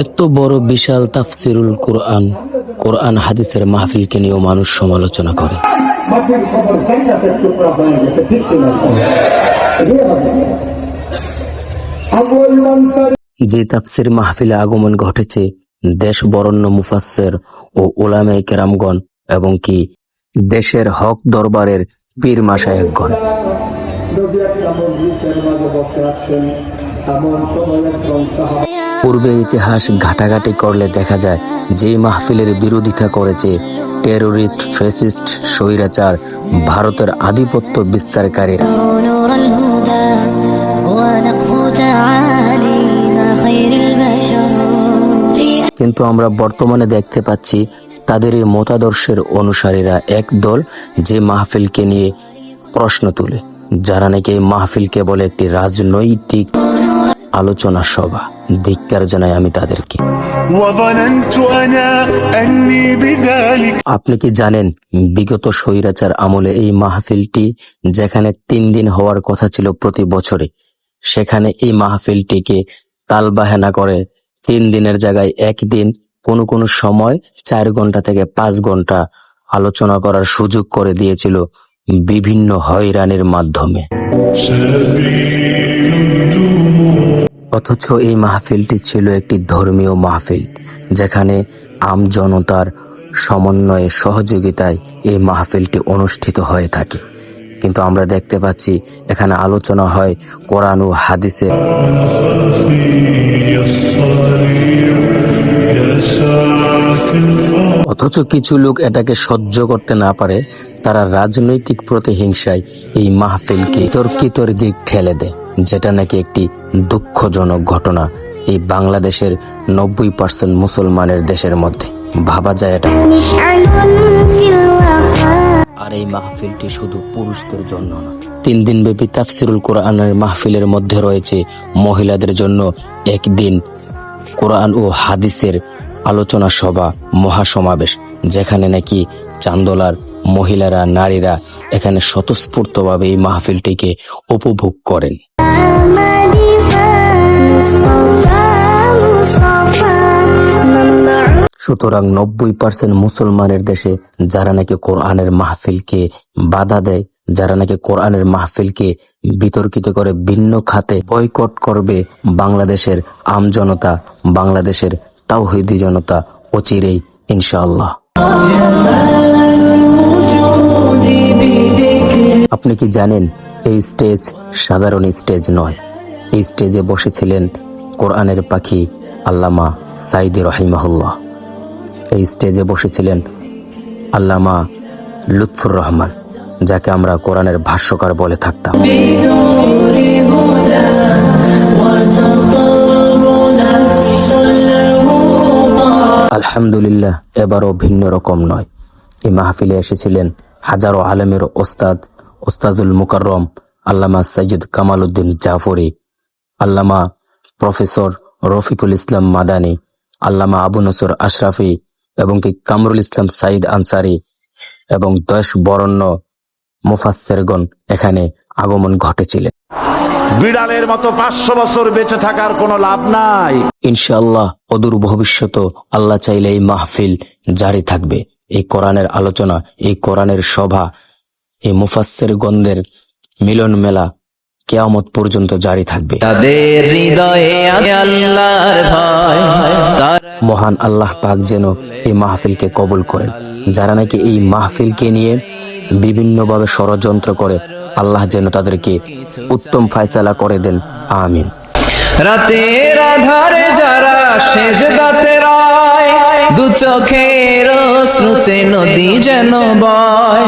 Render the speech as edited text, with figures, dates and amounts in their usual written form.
এত বড় বিশাল তাফসিরুল কোরআন, কোরআন হাদিসের মাহফিলকে নিয়েও মানুষ সমালোচনা করে। যে তাফসির মাহফিলে আগমন ঘটেছে দেশ বরেণ্য মুফাসসির ও উলামায়ে কেরামগণ এবং কি দেশের হক দরবারের পীর মাশায়েখগণ। পূর্বের ইতিহাস ঘাটাঘাটি করলে দেখা যায় যে মাহফিলের বিরোধিতা করেছে টেরোরিস্ট, ফ্যাসিস্ট, স্বৈরাচার, ভারতের আধিপত্য বিস্তারকারীরা। কিন্তু আমরা বর্তমানে দেখতে পাচ্ছি তাদের এই মতাদর্শের অনুসারীরা একদল যে মাহফিলকে নিয়ে প্রশ্ন তুলে, যারা নাকি এই মাহফিলকে বলে একটি রাজনৈতিক আলোচনা সভা। ধিক্কার জানাই আমি তাদেরকে। আপনি কি জানেন বিগত স্বৈরাচার আমলে এই মাহফিলটি যেখানে 3 দিন হওয়ার কথা ছিল প্রতি বছরে, সেখানে এই মাহফিলটিকে তালবাহানা করে 3 দিনের জায়গায় 1 দিন, কোনো সময় 4 ঘন্টা থেকে 5 ঘন্টা আলোচনা করার সুযোগ করে দিয়েছিল বিভিন্ন হয়রানির মাধ্যমে। অথচ এই মাহফিলটি ছিল একটি ধর্মীয় মাহফিল, যেখানে আমজনতার সমন্বয়ে সহযোগিতায় এই মাহফিলটি অনুষ্ঠিত হয়ে থাকে। কিন্তু আমরা দেখতে পাচ্ছি এখানে আলোচনা হয় কোরআন ও হাদিসের। অথচ কিছু লোক এটাকে সহ্য করতে না পারে, তারা রাজনৈতিক প্রতিহিংসায় এই মাহফিলকে তর্কিতর দিক ঠেলে দেয়, যেটা নাকি একটি দুঃখজনক ঘটনা এই বাংলাদেশের 90% মুসলমানের দেশের মধ্যে। ভাবা যায় এটা। আর এই মাহফিলটি শুধু পুরুষদের জন্য না। 3 দিন ব্যাপী তাফসিরুল কোরআনের মাহফিলের মধ্যে রয়েছে মহিলাদের জন্য 1 দিন কোরআন ও হাদিসের আলোচনা সভা, মহাসমাবেশ, যেখানে নাকি চান্দোলার মহিলারা, নারীরা এখানে স্বতঃস্ফূর্তভাবে এই মাহফিলটিকে উপভোগ করেন। সুতরাং 90% মুসলমানের দেশে যারা নাকি কোরআনের মাহফিলকে বাধা দেয়, যারা নাকি কোরআনের মাহফিলকে বিতর্কিত করে ভিন্ন খাতে বয়কট করবে, বাংলাদেশের আমজনতা, বাংলাদেশের তাওহীদি জনতা অচিরেই ইনশাআল্লাহ। আপনি কি জানেন এই স্টেজ সাধারণ স্টেজ নয়। এই স্টেজে বসেছিলেন কোরআনের পাখি আল্লামা সাইদি রহিমাহুল্লাহ। এই স্টেজে বসেছিলেন আল্লামা লুৎফুর রহমান, যাকে আমরা কোরআনের ভাষ্যকার বলে থাকতাম। আলহামদুলিল্লাহ, এবারও ভিন্ন রকম নয়। এই মাহফিলে এসেছিলেন হাজারো আলেমের ওস্তাদুল মুকাররম আল্লামা সাইয়্যিদ কামাল উদ্দিন জাফরি, আল্লামা প্রফেসর রফিকুল ইসলাম মাদানী, আল্লামা আবু নসর আশরাফি এবং কি কামরুল ইসলাম সাইদ আনসারি এবং 10 বরেণ্য মুফাসসিরগণ এখানে আগমন ঘটেছিলেন। বিড়ালের মতো 500 বছর বেঁচে থাকার কোনো লাভ নাই। ইনশাআল্লাহ অদূর ভবিষ্যতে আল্লাহ চাইলে এই মাহফিল জারি থাকবে। এই কোরআনের আলোচনা, এই কোরআনের সভা, এই মুফাসসিরগণদের মিলন মেলা কিয়ামত পর্যন্ত জারি থাকবে। তাদের হৃদয়ে আল্লাহর ভয়, মহান আল্লাহ পাক যেন এই মাহফিলকে কবুল করেন। যারা নাকি এই মাহফিলকে নিয়ে বিভিন্নভাবে ষড়যন্ত্র করে, আল্লাহ যেন তাদেরকে উত্তম ফায়সালা করে দেন। আমিন। রাতের আধারে যারা সেজদাতে রয়, দু চোখের অশ্রুতে নদী যেন বয়।